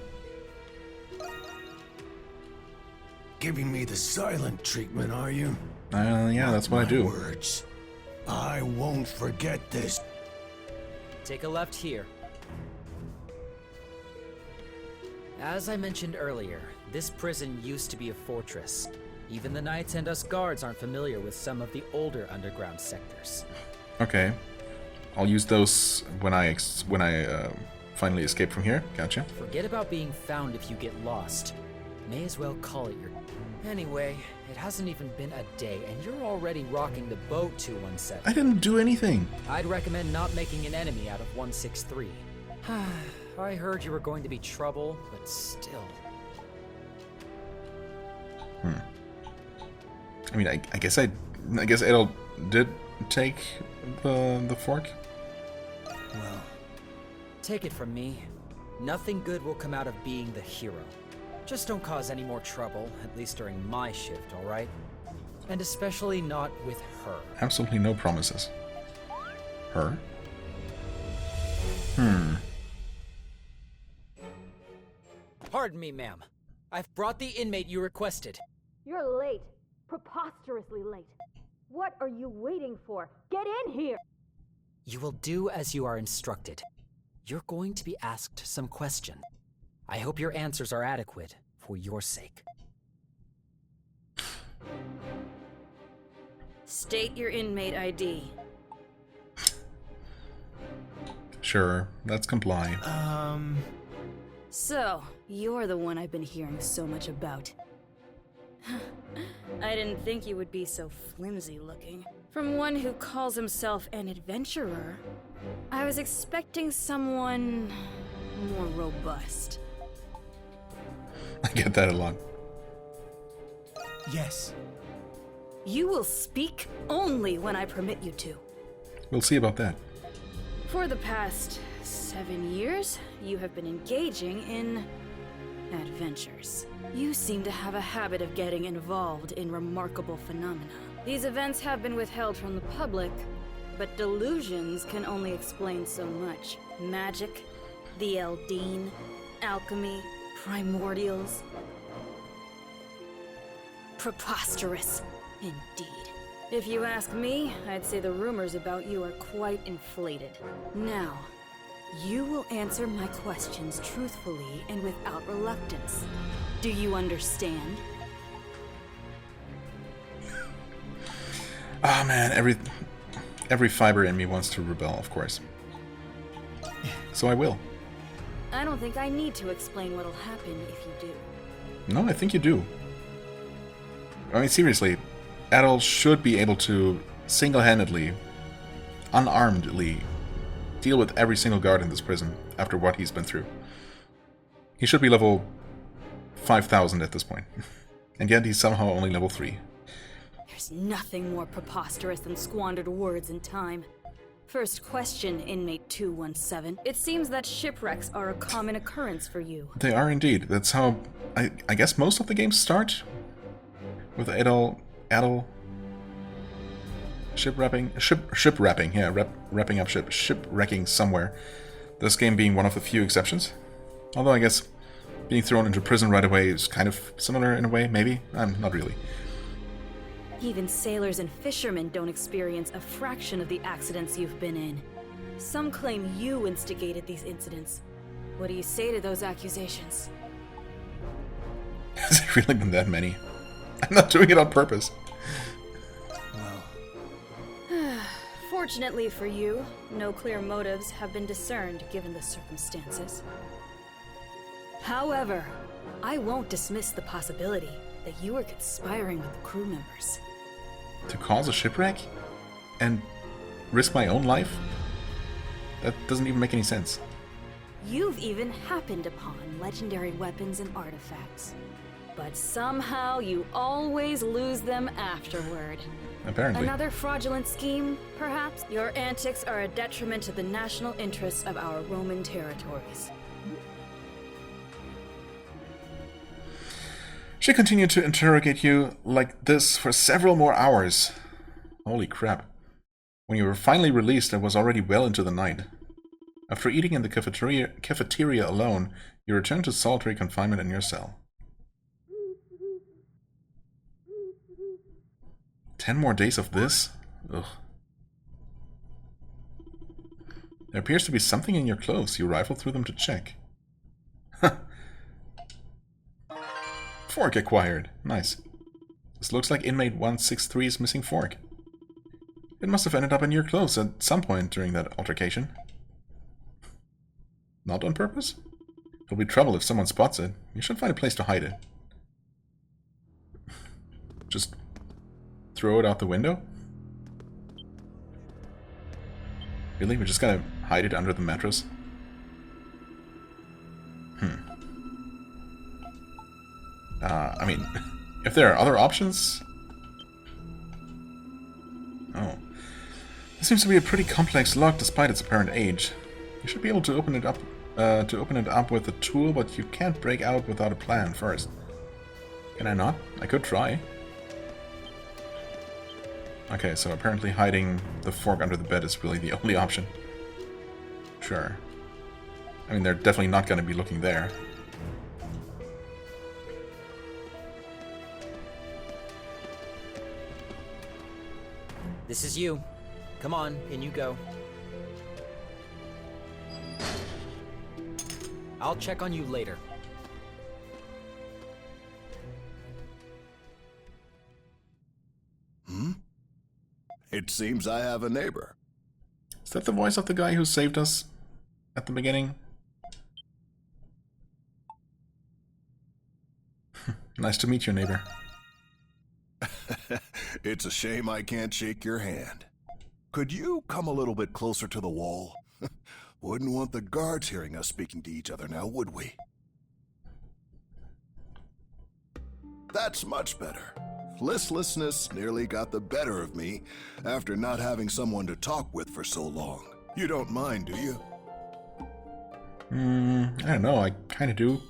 Giving me the silent treatment, are you? Yeah, that's what I do. Words. I won't forget this. Take a left here. As I mentioned earlier, this prison used to be a fortress. Even the knights and us guards aren't familiar with some of the older underground sectors. Okay, I'll use those when I finally escape from here. Gotcha. Forget about being found if you get lost. May as well call it your... Anyway, it hasn't even been a day, and you're already rocking the boat, 217. I didn't do anything. I'd recommend not making an enemy out of 163. I heard you were going to be trouble, but still. I mean, I guess Adol did take the fork. Well, take it from me. Nothing good will come out of being the hero. Just don't cause any more trouble, at least during my shift, alright? And especially not with her. Absolutely no promises. Her? Pardon me, ma'am. I've brought the inmate you requested. You're late. Preposterously late. What are you waiting for? Get in here! You will do as you are instructed. You're going to be asked some questions. I hope your answers are adequate for your sake. State your inmate ID. Sure, let's comply. So, you're the one I've been hearing so much about. I didn't think you would be so flimsy looking. From one who calls himself an adventurer, I was expecting someone more robust. I get that a lot. Yes. You will speak only when I permit you to. We'll see about that. For the past 7 years, you have been engaging in adventures. You seem to have a habit of getting involved in remarkable phenomena. These events have been withheld from the public, but delusions can only explain so much. Magic, the Eldine, alchemy, primordials. Preposterous, indeed. If you ask me, I'd say the rumors about you are quite inflated. Now, you will answer my questions truthfully and without reluctance. Do you understand? Ah, man, every fiber in me wants to rebel, of course. So I will. I don't think I need to explain what'll happen if you do. No, I think you do. I mean, seriously, Adol should be able to single-handedly, unarmedly, deal with every single guard in this prison after what he's been through. He should be level 5,000 at this point. And yet he's somehow only level 3. There's nothing more preposterous than squandered words and time. First question, inmate 217. It seems that shipwrecks are a common occurrence for you. They are indeed. That's how I guess most of the games start. With Adol shipwrecking, yeah, wrapping up shipwrecking somewhere. This game being one of the few exceptions. Although I guess being thrown into prison right away is kind of similar in a way, maybe? Not really. Even sailors and fishermen don't experience a fraction of the accidents you've been in. Some claim you instigated these incidents. What do you say to those accusations? Has there really been that many? I'm not doing it on purpose. Fortunately for you, no clear motives have been discerned given the circumstances. However, I won't dismiss the possibility that you were conspiring with the crew members. To cause a shipwreck? And risk my own life? That doesn't even make any sense. You've even happened upon legendary weapons and artifacts. But somehow you always lose them afterward. Apparently. Another fraudulent scheme, perhaps? Your antics are a detriment to the national interests of our Roman territories. She continued to interrogate you like this for several more hours. Holy crap. When you were finally released, it was already well into the night. After eating in the cafeteria alone, you returned to solitary confinement in your cell. 10 more days of this? Ugh. There appears to be something in your clothes. You rifle through them to check. Fork acquired. Nice. This looks like inmate 163's missing fork. It must have ended up in your clothes at some point during that altercation. Not on purpose? It'll be trouble if someone spots it. You should find a place to hide it. Just throw it out the window? Really? We're just gonna hide it under the mattress? I mean, if there are other options... Oh. This seems to be a pretty complex lock despite its apparent age. You should be able to open it up with a tool, but you can't break out without a plan first. Can I not? I could try. Okay, so apparently hiding the fork under the bed is really the only option. Sure. I mean, they're definitely not going to be looking there. This is you. Come on, in you go. I'll check on you later. It seems I have a neighbor. Is that the voice of the guy who saved us at the beginning? Nice to meet you, neighbor. It's a shame I can't shake your hand. Could you come a little bit closer to the wall? Wouldn't want the guards hearing us speaking to each other now, would we? That's much better. Listlessness nearly got the better of me after not having someone to talk with for so long. You don't mind, do you? I don't know, I kinda do.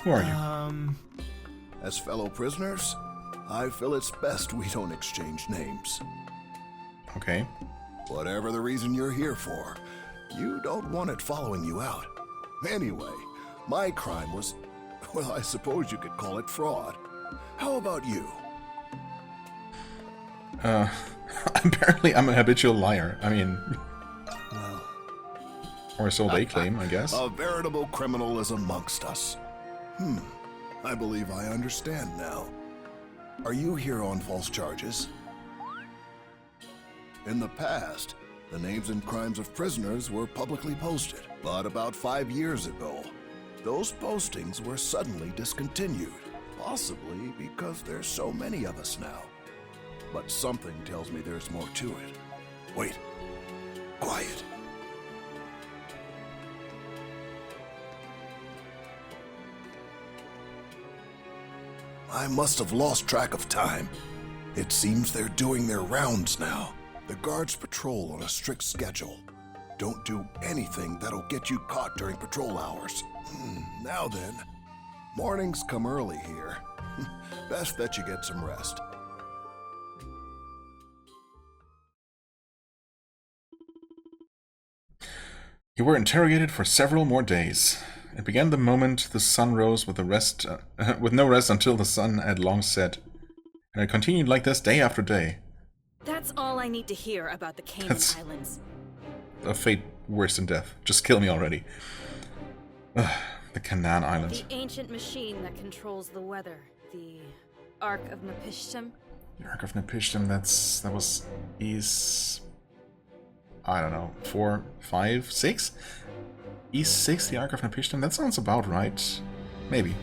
Who are you? As fellow prisoners, I feel it's best we don't exchange names. Okay. Whatever the reason you're here for, you don't want it following you out. Anyway, my crime was, well, I suppose you could call it fraud. How about you? Apparently I'm a habitual liar. I mean... Well... Or so they claim, I guess. A veritable criminal is amongst us. I believe I understand now. Are you here on false charges? In the past, the names and crimes of prisoners were publicly posted, but about 5 years ago, those postings were suddenly discontinued, possibly because there's so many of us now. But something tells me there's more to it. Wait. Quiet. I must have lost track of time. It seems they're doing their rounds now. The guards patrol on a strict schedule. Don't do anything that'll get you caught during patrol hours. Now then, mornings come early here. Best that you get some rest. You were interrogated for several more days. It began the moment the sun rose with no rest until the sun had long set. And it continued like this day after day. That's all I need to hear about the Canaan Islands. A fate worse than death. Just kill me already. The Canaan Islands. The ancient machine that controls the weather. The Ark of Napishtim. The Ark of Napishtim, that was... I don't know, 4, 5, 6? E6, the Ark of Napishtim? That sounds about right. Maybe.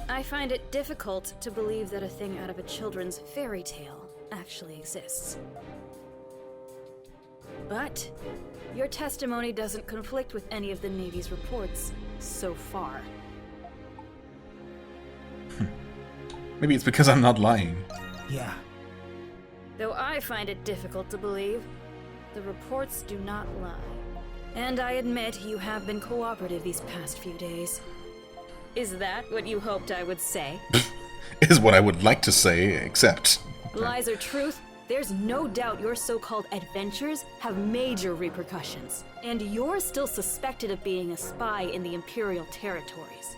I find it difficult to believe that a thing out of a children's fairy tale actually exists. But your testimony doesn't conflict with any of the Navy's reports so far. Maybe it's because I'm not lying. Yeah. Though I find it difficult to believe, the reports do not lie. And I admit you have been cooperative these past few days. Is that what you hoped I would say? Is what I would like to say, except... Lies or truth, there's no doubt your so-called adventures have major repercussions. And you're still suspected of being a spy in the Imperial territories.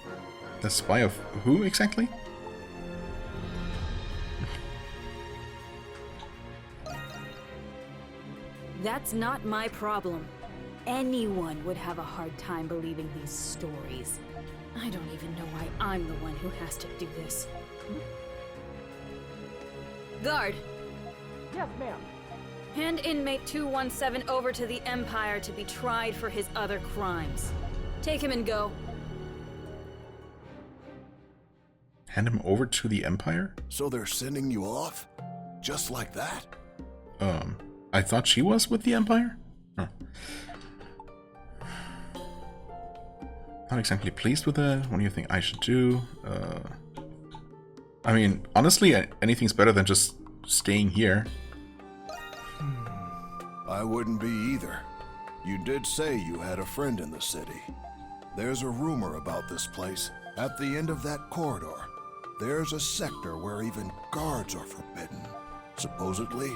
The spy of who, exactly? That's not my problem. Anyone would have a hard time believing these stories. I don't even know why I'm the one who has to do this. Guard! Yes, ma'am. Hand inmate 217 over to the Empire to be tried for his other crimes. Take him and go. Hand him over to the Empire? So they're sending you off? Just like that? I thought she was with the Empire? Huh. Not exactly pleased with it. What do you think I should do? I mean, honestly, anything's better than just staying here. I wouldn't be either. You did say you had a friend in the city. There's a rumor about this place. At the end of that corridor, there's a sector where even guards are forbidden. Supposedly,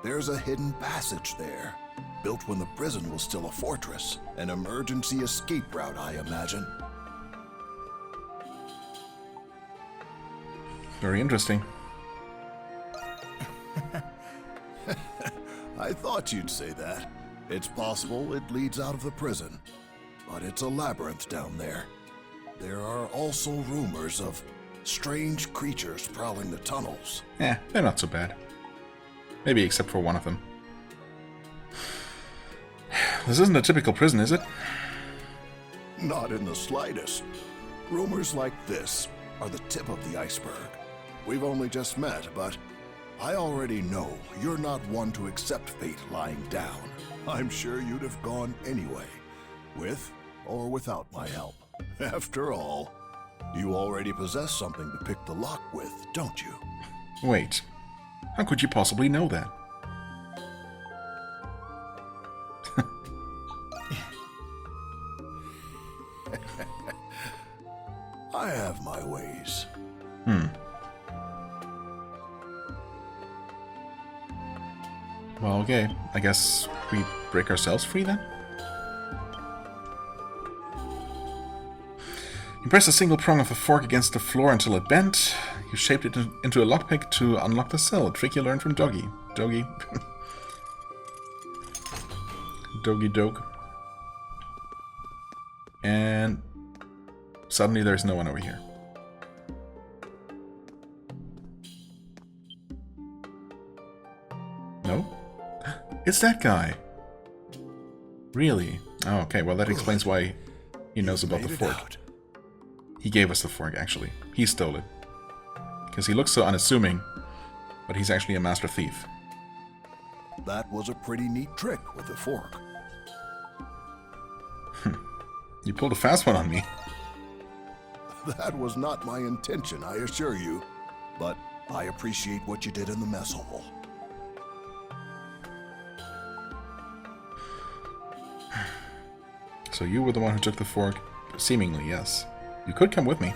there's a hidden passage there, built when the prison was still a fortress. An emergency escape route, I imagine. Very interesting. I thought you'd say that. It's possible it leads out of the prison, but it's a labyrinth down there. There are also rumors of strange creatures prowling the tunnels. They're not so bad. Maybe except for one of them. This isn't a typical prison, is it? Not in the slightest. Rumors like this are the tip of the iceberg. We've only just met, but I already know you're not one to accept fate lying down. I'm sure you'd have gone anyway, with or without my help. After all, you already possess something to pick the lock with, don't you? Wait, how could you possibly know that? I have my ways. Well, okay. I guess we break ourselves free then? You press a single prong of the fork against the floor until it bent. You shaped it into a lockpick to unlock the cell. A trick you learned from Dogi. Dogi. Dogi Dog. And suddenly there's no one over here. No? It's that guy. Really? Oh, okay. Well, that explains why he knows about the fork. He gave us the fork, actually. He stole it. Because he looks so unassuming, but he's actually a master thief. That was a pretty neat trick with the fork. You pulled a fast one on me. That was not my intention, I assure you. But I appreciate what you did in the mess hall. So you were the one who took the fork? Seemingly, yes. You could come with me.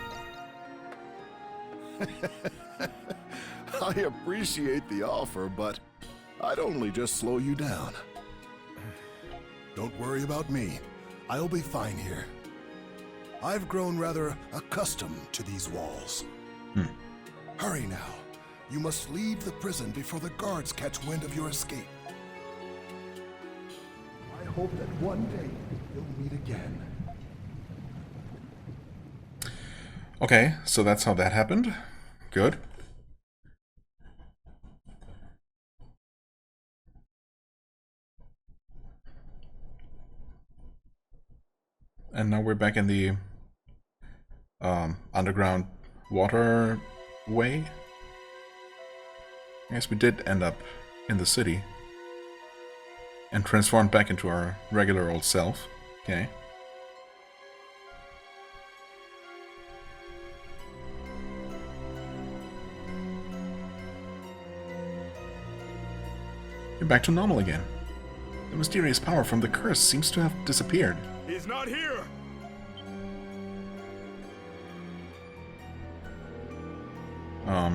I appreciate the offer, but I'd only just slow you down. Don't worry about me. I'll be fine here. I've grown rather accustomed to these walls. Hurry now. You must leave the prison before the guards catch wind of your escape. I hope that one day you'll meet again. Okay, so that's how that happened. Good. And now we're back in the underground waterway. I guess we did end up in the city. And transformed back into our regular old self. Okay. You're back to normal again. The mysterious power from the curse seems to have disappeared. He's not here!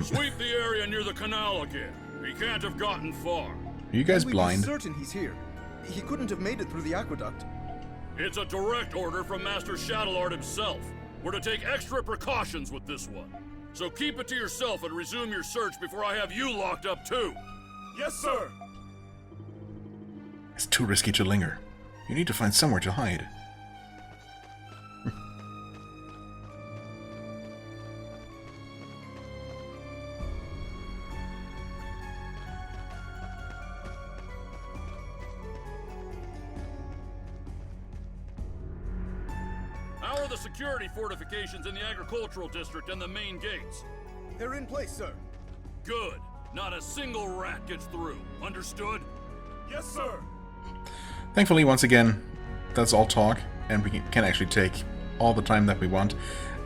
Sweep the area near the canal again. He can't have gotten far. Are you guys blind? We're certain he's here. He couldn't have made it through the aqueduct. It's a direct order from Master Shadowlord himself. We're to take extra precautions with this one. So keep it to yourself and resume your search before I have you locked up too. Yes, sir! It's too risky to linger. You need to find somewhere to hide. How are the security fortifications in the agricultural district and the main gates? They're in place, sir. Good. Not a single rat gets through. Understood? Yes, sir! Thankfully, once again, that's all talk, and we can actually take all the time that we want.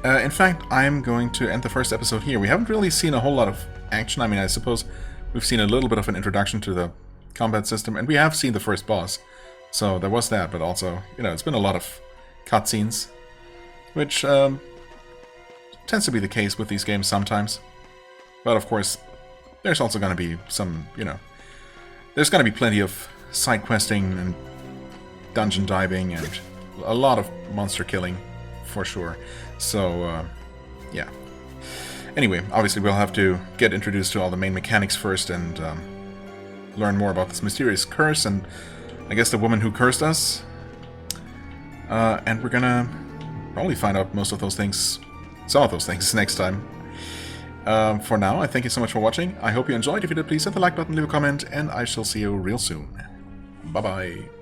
In fact, I'm going to end the first episode here. We haven't really seen a whole lot of action. I mean, I suppose we've seen a little bit of an introduction to the combat system, and we have seen the first boss. So there was that, but also, you know, it's been a lot of cutscenes, which tends to be the case with these games sometimes. But of course, there's also going to be some, you know, there's going to be plenty of side questing and dungeon diving and a lot of monster killing, for sure. So, yeah. Anyway, obviously we'll have to get introduced to all the main mechanics first and learn more about this mysterious curse and I guess the woman who cursed us. And we're gonna probably find out most of those things, some of those things, next time. For now, I thank you so much for watching. I hope you enjoyed. If you did, please hit the like button, leave a comment, and I shall see you real soon. Bye-bye.